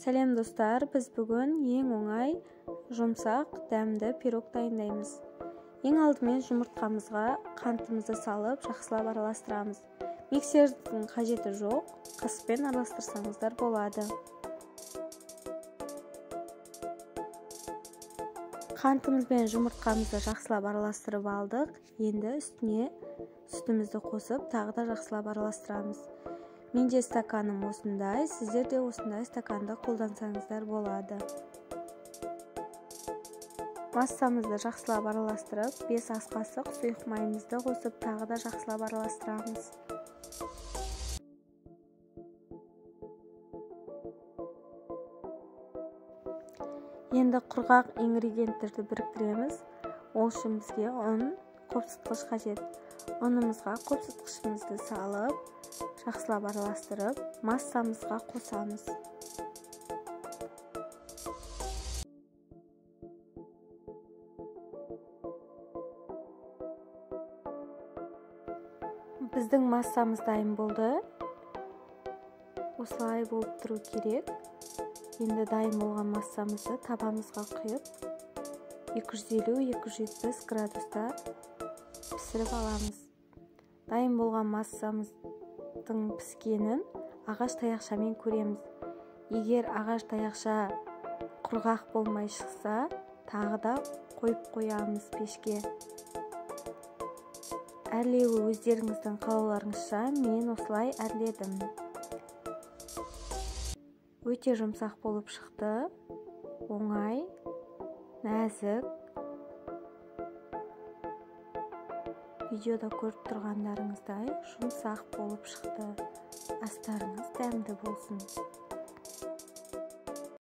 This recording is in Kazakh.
Сәлем достар, біз бүгін ең оңай, жұмсақ, дәмді пирог дайындаймыз. Ең алдымен жұмыртқамызға қантымызды салып, жақсылап араластырамыз. Миксердің қажеті жоқ, қаспен араластырсаңыздар болады. Қантымыз бен жұмыртқамызды жақсылап араластырып алдық. Енді үстіне сүтімізді қосып, тағы да жақсылап араластырамыз. Менде стаканым осындай, сіздер де осындай стаканды қолдансаңыздар болады. Массамызды жақсылап араластырып, 5 ас қасық сұйық майымызды қосып, тағы да жақсылап араластырамыз. Енді құрғақ ингредиенттерді біріктіреміз. Ол үшін бізге ұн, қопсытқыш қажет. Ұнымызға қопсытқышымызды салып, жақсылап араластырып, массамызға қосамыз. Біздің массамыз дайын болды. Осылай болып тұру керек. Енді дайын болған массамызды табамызға құйып, 250-270 градуста пісіріп аламыз. Дайын болған массамыздың піскенін ағаш таяқшамен көреміз. Егер ағаш таяқша құрғақ болмай шықса, тағы да қойып қоямыз пешке. Әрлеуі өздеріңіздің қалауларыңызша, мен осылай әрледім. Өте жұмсақ болып шықты, оңай, нәзік. Видеода көріп тұрғандарыңыздай жұмсақ болып шықты. Астарыңыз дәмді болсын.